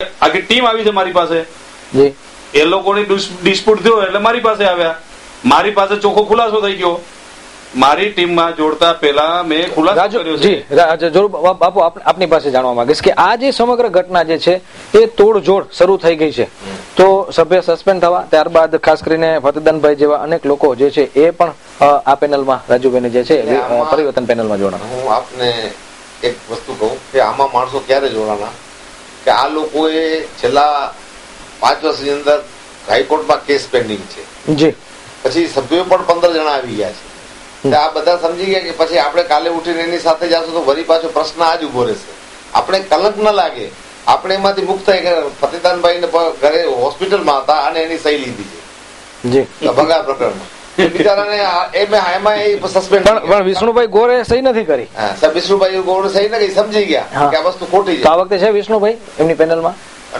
આખી ટીમ આવી છે મારી પાસે, એ લોકોની ડિસ્પ્યુટ થયો એટલે મારી પાસે આવ્યા. મારી પાસે ચોખ્ખો ખુલાસો થઈ ગયો. મારી ટીમમાં જોડતા પહેલા મેં ખુલાસો કર્યો છે. જરૂર બાપુ, આપની પાસે જાણવા માંગીશ કે આ જે સમગ્ર ઘટના જે છે એ તોડજોડ શરૂ થઈ ગઈ છે, તો સભ્ય સસ્પેન્ડ થવા, ત્યારબાદ ખાસ કરીને ફતેદાનભાઈ જેવા અનેક લોકો જે છે એ પણ આ પેનલમાં, રાજુભાઈ જે છે પરિવર્તન પેનલમાં જોડાણા. હું આપને એક વસ્તુ કહું કે આમાં માણસો ક્યારે જોડાણા કે આ લોકોએ છેલ્લા 5 વર્ષની અંદર હાઈકોર્ટમાં કેસ પેન્ડિંગ છે જી, પછી સભ્યો પણ 15 જણા આવી ગયા છે. આ બધા સમજી ગયા કે પછી આપણે કાલે ઉઠીને એની સાથે જશું તો વળી પાછો પ્રશ્ન આ જ ઉભો રહેશે. આપણે કલંક ન લાગે, આપણે એમાંથી મુક્ત થઈ કે ફતેદાનભાઈ ને ઘરે હોસ્પિટલમાં હતા અને એની સહી લીધી છે જી ભગા પ્રકરણમાં. બિચારાને એમાં સસ્પેન્ડ પણ વિષ્ણુભાઈ ગોરે સહી નથી કરી. વિષ્ણુભાઈ ગોરે સહી નથી સમજી ગયા કે આ વસ્તુ ખોટી છે. આ વખતે છે વિષ્ણુભાઈ એમની પેનલમાં?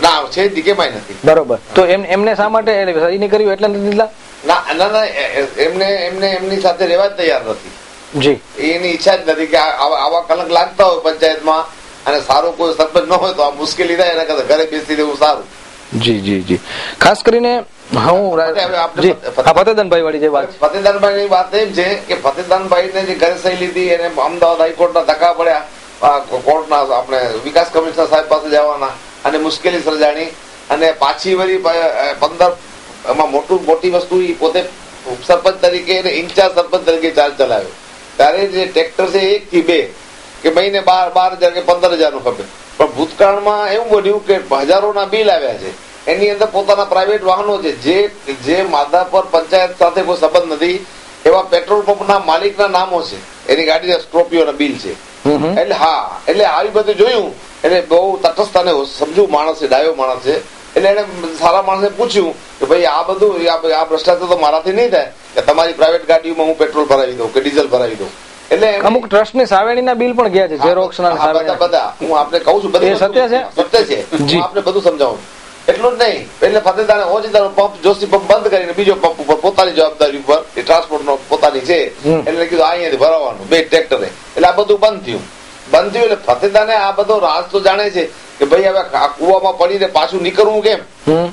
ના છે, ડીકેમાં નથી. બરોબર, તો એમને શા માટે સહી નહીં કર્યું એટલે નથી લીધા? ના, એમને એમની સાથે રહેવા જ તૈયાર નથી જી. એની ઈચ્છા જ નથી કે આવા કલંક લાગતા હોય પંચાયતમાં અને સારો કોઈ સરપંચ ન હોય તો આ મુશ્કેલી થાય, એના કરતા ઘરે બેસી રહેવું સારું. જી જી જી. ખાસ કરીને ફતેદાનભાઈ વાળી જે વાત, ફતેદાનભાઈ ની વાત એમ છે કે ફતેદાનભાઈ ને જે ઘરે સહી લીધી એને અમદાવાદ હાઈકોર્ટના ધક્કા પડ્યા, કોર્ટના આપણે વિકાસ કમિશનર સાહેબ પાસે જવાના અને મુશ્કેલી સર્જાણી અને પાછી વળી 15 એમાં મોટી વસ્તુ એ પોતે સરપંચ તરીકે અને ઇન્ચાર્જ સરપંચ તરીકે ચાર્જ ચલાવ્યો. ત્યારે જે ટ્રેક્ટર છે 1 થી 2 કે મહિને 12,000 કે 15,000 નું ખપે. પણ ભૂતકાળમાં એવું બન્યું કે હજારોના બિલ આવ્યા છે. એની અંદર પોતાના પ્રાઇવેટ વાહનો છે જે માધાપર પંચાયત સાથે કોઈ સંબંધ નથી એવા પેટ્રોલ પંપના માલિકના નામો છે, એની ગાડી સ્કોર્પિયોના બિલ છે. એટલે આવી બધું જોયું એટલે બહુ તટસ્થ અને સમજુ માણસ છે, ડાયો માણસ છે. એટલે એને સારા માણસે પૂછ્યું કે ભાઈ આ બધું આ ભ્રષ્ટાચાર તો મારાથી નહીં થાય કે તમારી પ્રાઇવેટ ગાડીઓમાં હું પેટ્રોલ ભરાવી દઉં કે ડીઝલ ભરાવી દઉં. એટલે અમુક ટ્રસ્ટની સાવેણીના બિલ પણ ગયા છે, ઝેરોક્સ ના બધા હું આપને કહું છું, બધું સત્ય છે, સત્ય છે. હું આપને બધું સમજાવું. એટલું જ નહીં, એટલે ફતેદાને ઓચિતાનો પંપ જોશી પંપ બંધ કરીને બીજો પંપ ઉપર પોતાની જવાબદારી ઉપર એ ટ્રાન્સપોર્ટ નો પોતાની છે એટલે કીધું અહીંયાથી ભરાવાનું 2 ટ્રેક્ટરે. એટલે આ બધું બંધ થયું એટલે ફતેદાને આ બધો રાજ તો જાણે છે કે ભાઈ હવે આ કુવામાં પડીને પાછું નીકળવું કેમ.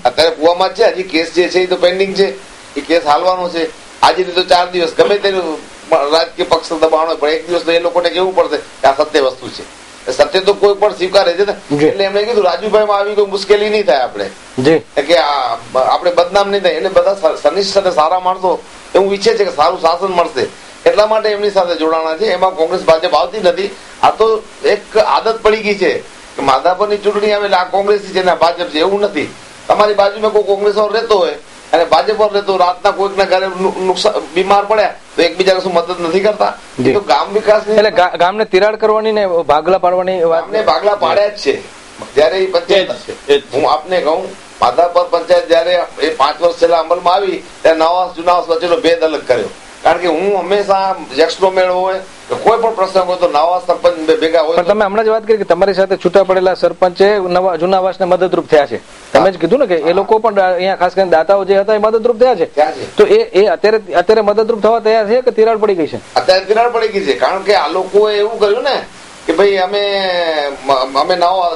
અત્યારે કુવામાં જ છે, હજી કેસ જે છે એ તો પેન્ડિંગ છે, એ કેસ હાલવાનો છે. આજે તો 4 દિવસ ગમે તેનું રાજકીય પક્ષ દબાણ હોય પણ 1 દિવસ તો એ લોકોને કેવું પડશે કે આ સત્ય વસ્તુ છે. સત્ય તો કોઈ પણ સ્વીકારે છે ને. એટલે એમને કીધું રાજુભાઈ માં આવી કોઈ મુશ્કેલી નહીં થાય આપણે કે આપણે બદનામ નહીં થાય. એટલે બધા સનિષ્ઠ અને સારા માણસો એવું ઈચ્છે છે કે સારું શાસન મળશે, એટલા માટે એમની સાથે જોડાણા છે. એમાં કોંગ્રેસ ભાજપ આવતી નથી. આ તો એક આદત પડી ગઈ છે કે માધાપરની ચૂંટણી આવે એટલે આ કોંગ્રેસ છે ને ભાજપ છે, એવું નથી. તમારી બાજુમાં કોઈ કોંગ્રેસ વાળો રહેતો હોય અને ભાજપ વાળો રહેતો, રાતના કોઈકના ઘરે બીમાર પડ્યા તો એકબીજાને શું મદદ નથી કરતા? તો ગામ વિકાસ એટલે ગામને તિરાડ કરવાની ને ભાગલા પાડવાની ગામને ભાગલા પાડ્યા જ છે. જયારે એ પંચાયત છે, હું આપને કહું માધાપર પંચાયત જયારે એ 5 વર્ષ છેલ્લા અમલમાં આવી ત્યારે નવાસ જુનાવાસ વચ્ચેનો ભેદ અલગ કર્યો. કારણ કે હું હંમેશા યક્ષનો મેળો હોય કોઈ પણ પ્રસંગ હોય તો નવા સરપંચ ભેગા હોય. તમે હમણાં જ વાત કરી કે તમારી સાથે છૂટા પડેલા સરપંચે જુનાવાસને મદદરૂપ થયા છે. તમે જ કીધું ને કે એ લોકો પણ અહીંયા ખાસ કરીને દાતાઓ જે હતા એ મદદરૂપ થયા છે. તો એ અત્યારે મદદરૂપ થવા તૈયાર છે કે તિરાડ પડી ગઈ છે? અત્યારે તિરાડ પડી ગઈ છે. કારણ કે આ લોકોએ એવું કર્યું ને કે ભાઈ અમે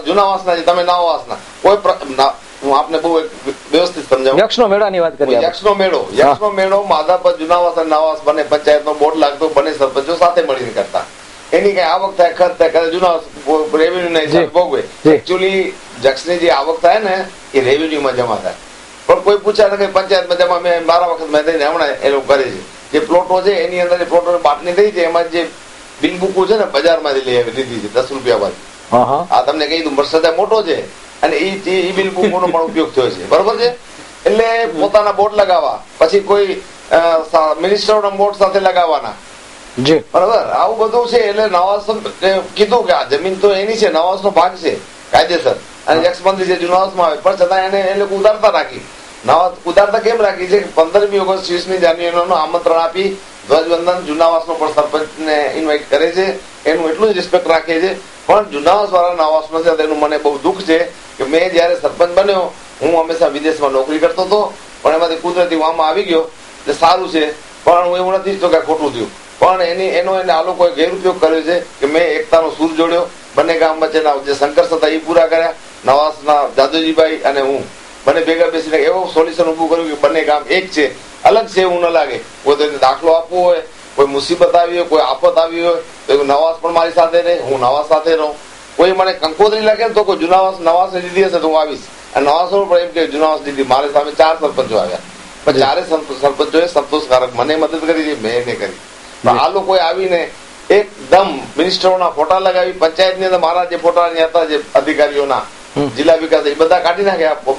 જુનાવાસના છે, તમે નવાવાસના. કોઈ હું આપને બહુ વ્યવસ્થિત સમજાવું. યક્ષનો મેળાની વાત કરી. યક્ષનો મેળો માધાપર જુનાવાસ અને નવાસ બંને પંચાયતનો બોર્ડ લાગતો, બંને સરપંચો સાથે મળીને કરતા. એની કઈ આવક થાય, ખર્ચ થાય, કદાચ જુનાવાસ રેવન્યુ ના હિસાબ ભોગવે. એકચ્યુઅલી જક્ષની જે આવક થાય ને એ રેવન્યુમાં જમા થાય. પણ કોઈ પૂછ્યા કે પંચાયતમાં જમા મેં મારા વખત મેં થઈને હમણાં એ લોકો કરે છે. જે પ્લોટો છે એની અંદર પ્લોટો બાટની થઈ છે, એમાં જે બિલ બુકો છે ને બજારમાંથી લઈ આવી લીધી છે 10 રૂપિયા. આ તમને કહી દઉં મર્સદા મોટો છે અને એ બિલ બુકોનો પણ ઉપયોગ થયો છે, બરોબર છે. એટલે પોતાના બોર્ડ લગાવવા, પછી કોઈ મિનિસ્ટરોના બોર્ડ સાથે લગાવવાના, બરોબર આવું બધું છે. એટલે નવાસ કીધું કે આ જમીન તો એની છે, નવાસ નો ભાગ છે કાયદેસર અને યક્ષ મંત્રી છે જુનાવાસમાં આવે, પણ છતાં એને એ લોકો ઉદારતા રાખી. નવાસ ઉદારતા કેમ રાખી છે કે 15મી ઓગસ્ટ 20મી જાન્યુઆરીનું આમંત્રણ આપી ધ્વજવંદન જુનાવાસનો પણ સરપંચને ઇન્વાઇટ કરે છે. એનું એટલું જ રિસ્પેક્ટ રાખે છે. પણ જુનાવાસ વાળા નવાસમાં છે એનું મને બહુ દુઃખ છે કે મેં જયારે સરપંચ બન્યો હું હંમેશા વિદેશમાં નોકરી કરતો હતો, પણ એમાંથી કુદરતી વામમાં આવી ગયો એટલે સારું છે. પણ હું એવું નથી ઈચ્છતો કે ખોટું થયું. પણ એનો આ લોકોએ ગેરઉપયોગ કર્યો છે કે મેં એકતાનો સૂર જોડ્યો, બંને ગામ વચ્ચેના જે સંઘર્ષ હતા એ પૂરા કર્યા નવાસના જાદવજીભાઈ અને હું બંને ભેગા બેસીને એવું સોલ્યુશન ઉભું કર્યું કે બંને ગામ એક છે, અલગ છે એવું ન લાગે. કોઈ તો દાખલો આપવો હોય, કોઈ મુસીબત આવી હોય, કોઈ આફત આવી હોય તો નવાસ પણ મારી સાથે રહે, હું નવાસ સાથે રહું. કોઈ મને કંકોત્રી લાગે ને તો કોઈ જુનાવાસ નવાસે દીધી હશે તો હું આવીશ. અને નવાસો પણ એમ કે જુનાવાસ દીધી. મારી સામે 4 સરપંચો આવ્યા, પણ 4 સરપંચોએ સંતોષકારક મને મદદ કરી છે, મેં એને કરી. આ લોકોએ આવીને એકદમ મિનિસ્ટરોના ફોટા લગાવી, પંચાયતની અંદર મારા જે ફોટા હતા જે અધિકારીઓના, જિલ્લા વિકાસ એ બધા કાઢી નાખ્યા.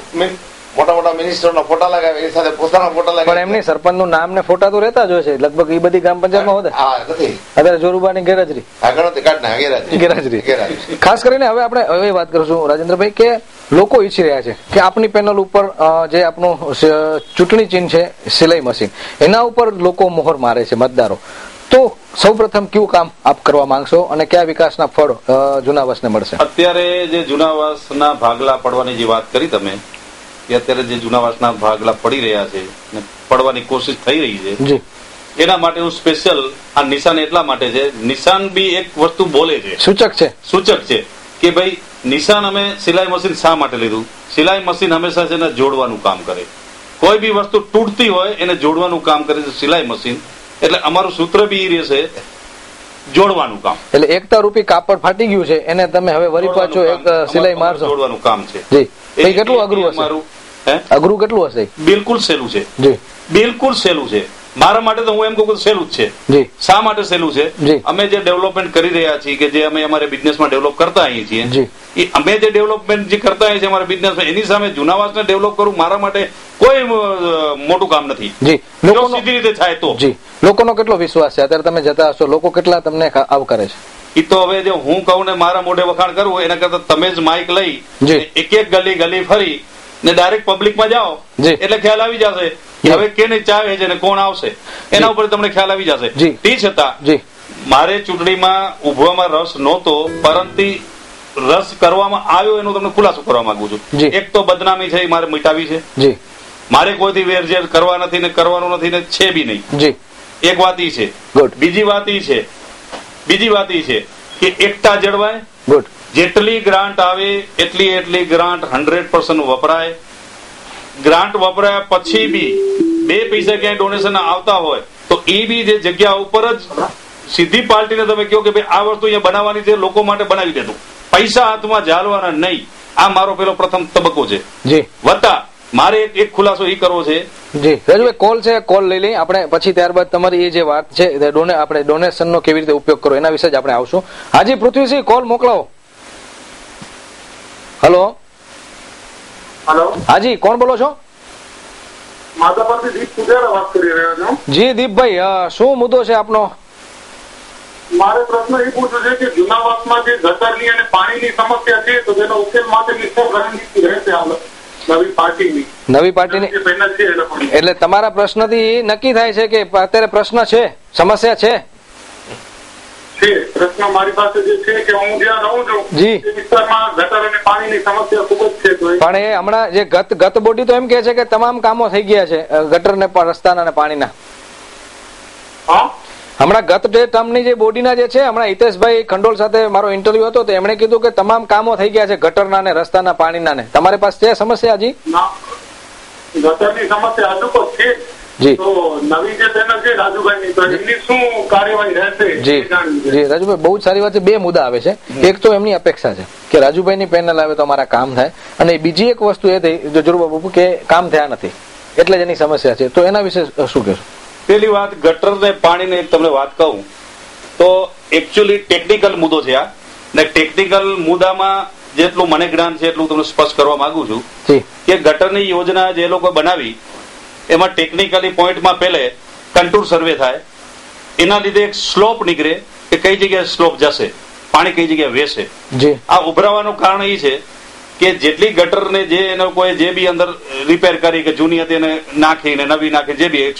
મોટા મોટા મિનિસ્ટરોના ફોટા લગાવ્યા, એની સાથે પોતાના ફોટા લગાવ્યા. પણ એમની સરપંચનું નામ ને ફોટા તો રહેતા જ હોય છે લગભગ એ બધી ગ્રામ પંચાયતમાં હોતે. હા, નથી અત્યારે જોરુબાની ગેરહાજરી, આગળ નથી કાઢ નાખ્યા, ગેરહાજરી. ખાસ કરીને હવે આપણે હવે વાત કરીશું રાજેન્દ્રભાઈ કે લોકો ઈચ્છી રહ્યા છે કે આપની પેનલ ઉપર જે આપણું ચૂંટણી ચિહ્ન છે સિલાઈ મશીન, એના ઉપર લોકો મોહર મારે છે મતદારો. તો સૌપ્રથમ કયું કામ આપ કરવા માંગશો અને કયા વિકાસના ફળ જુનાવાસને મળશે? અત્યારે જે જુનાવાસના ભાગલા પડવાની જે વાત કરી તમે, કે અત્યારે જે જુનાવાસના ભાગલા પડી રહ્યા છે અને પડવાની કોશિશ થઈ રહી છે, જી, એના માટે હું સ્પેશિયલ આ નિશાન એટલા માટે છે. નિશાન બી એક વસ્તુ બોલે છે, સૂચક છે, સૂચક છે કે ભાઈ નિશાન અમે સિલાઈ મશીન શા માટે લીધું? સિલાઈ મશીન હંમેશા છે એને જોડવાનું કામ કરે. કોઈ બી વસ્તુ તૂટતી હોય એને જોડવાનું કામ કરે છે સિલાઈ મશીન. એટલે અમારું સૂત્ર બી એ રહેશે જોડવાનું કામ. એટલે એકતા રૂપી કાપડ ફાટી ગયું છે એને તમે હવે વરી પાછો એક સિલાઈ મારશો, જોડવાનું કામ છે. જી, એ કેટલું અઘરું હશે? અઘરું કેટલું હશે? બિલકુલ સહેલું છે, જી, બિલકુલ સહેલું છે. મારા માટે તો હું એમ કહું કે સહેલું જ છે. જી, શા માટે સહેલું છે? જી, અમે જે ડેવલપમેન્ટ કરી રહ્યા છીએ, કે જે અમે અમારે બિઝનેસમાં ડેવલપ કરતા આવીએ છીએ, જી, એ અમે જે ડેવલપમેન્ટ જે કરતા આવીએ છીએ અમારા બિઝનેસમાં, એની સામે જુનાવાસને ડેવલપ કરવું મારા માટે કોઈ મોટું કામ નથી. જી, જો સીધી રીતે થાય તો. જી, લોકોનો કેટલો વિશ્વાસ છે અત્યારે તમે જતા હશો, લોકો કેટલા તમને આવકારે છે? એ તો હવે જો હું કહું ને મારા મોઢે વખાણ કરવું એના કરતા તમે જ માઇક લઈ એક એક ગલી ગલી ફરી ને ડાયરેક્ટ પબ્લિકમાં જાઓ એટલે ખ્યાલ આવી જશે કે હવે કેને ચાવે છે ને કોણ આવશે, એના ઉપર તમને ખ્યાલ આવી જશે. તે છતાં મારે ચૂંટણીમાં ઉભવામાં રસ નહોતો, પરંતુ રસ કરવામાં આવ્યો એનો તમને ખુલાસો કરવા માંગુ છું. એક તો બદનામી છે એ મારે મિટાવી છે. મારે કોઈથી વેરઝેર કરવા નથી ને કરવાનું નથી ને છે બી નહીં. એક વાત ઈ છે. બીજી વાત ઈ છે કે એકતા જળવાય. જેટલી ગ્રાન્ટ આવે એટલી ગ્રાન્ટ 100% વપરાય. ગ્રાન્ટ વપરાયા પછી બી 2 પૈસા ક્યાંય ડોનેશન આવતા હોય તો એ બી જે જગ્યા ઉપર જ સીધી પાર્ટીને તમે કહો કે ભાઈ આ વસ્તુ અહીંયા બનાવવાની છે, લોકો માટે બનાવી દેતું, પૈસા હાથમાં ઝાલવાના નહીં. આ મારો પેલો પ્રથમ તબક્કો છે. વત્તા મારે એક ખુલાસો એ કરવો છે. જી રાજુભાઈ, કોલ છે, કોલ લઈ લઈ આપણે પછી ત્યારબાદ તમારી એ જે વાત છે આપણે ડોનેશનનો કેવી રીતે ઉપયોગ કરો એના વિશે જ આપણે આવશું. હાજી પૃથ્વીસિંહ, કોલ મોકલાવો. હેલો. હેલો. હાજી, કોણ બોલો છો? માધાપરથી દીપ પુજારા વાત કરી રહ્યો છું. જી દીપભાઈ, શું મુદ્દો છે આપનો? મારે પ્રશ્ન એ પૂછવું છે કે જુનાવાસમાં જે ગટરની અને પાણીની સમસ્યા છે તો તેનો ઉકેલ માટેની શું રણનીતિ રહેશે નવી પાર્ટીની? નવી પાર્ટીની એટલે તમારા પ્રશ્નથી નક્કી થાય છે કે અત્યારે પ્રશ્ન છે, સમસ્યા છે? પ્રશ્ન મારી પાસે જે છે કે હું જ્યાં રહું છું એ વિસ્તારમાં ગટર અને પાણીની સમસ્યા ખૂબ જ છે. પણ એ હમણાં જે ગત બોડી તો એમ કે છે કે તમામ કામો થઈ ગયા છે ગટર ને રસ્તાના અને પાણીના. હમણાં ગત ટર્મની જે બોડીના જે છે, હમણાં હિતેશભાઈ ખંડોલ સાથે મારો ઇન્ટરવ્યુ હતો તો એમણે કીધું કે તમામ કામો થઈ ગયા છે ગટરના ને રસ્તાના પાણીના ને. તમારી પાસે છે સમસ્યા હજી? ગટરની સમસ્યા હજુ તો છે. જી, તો નવી જે પેનલ છે રાજુભાઈની, તો એમની શું કાર્યવાહી રહેશે? જી જી રાજુભાઈ, બહુ જ સારી વાત છે. 2 મુદ્દા આવે છે. એક તો એમની અપેક્ષા છે કે રાજુભાઈની પેનલ આવે તો અમારા કામ થાય, અને બીજી એક વસ્તુ એ થઈ જોરુબાબુ કે કામ થયા નથી એટલે જ એની સમસ્યા છે. તો એના વિશે શું કહેશો? પેલી વાત ગટર ને પાણીને એક તમને વાત કહું તો એકચ્યુઅલી ટેકનિકલ મુદ્દો છે આ, ને ટેકનિકલ મુદ્દામાં જેટલું મને જ્ઞાન છે એટલું તમને સ્પષ્ટ કરવા માંગુ છું કે ગટરની યોજના જે લોકો બનાવી એમાં ટેકનિકલી પોઈન્ટમાં પહેલે કન્ટુર સર્વે થાય, એના લીધે એક સ્લોપ નીકળે કે કઈ જગ્યાએ સ્લોપ જશે, પાણી કઈ જગ્યાએ વેશે. આ ઉભરાવાનું કારણ એ છે કે જેટલી ગટર ને જે એનો કોઈ જે બી અંદર રિપેર કરી કે જૂની હતી એને નાખીને નવી નાખી જે બી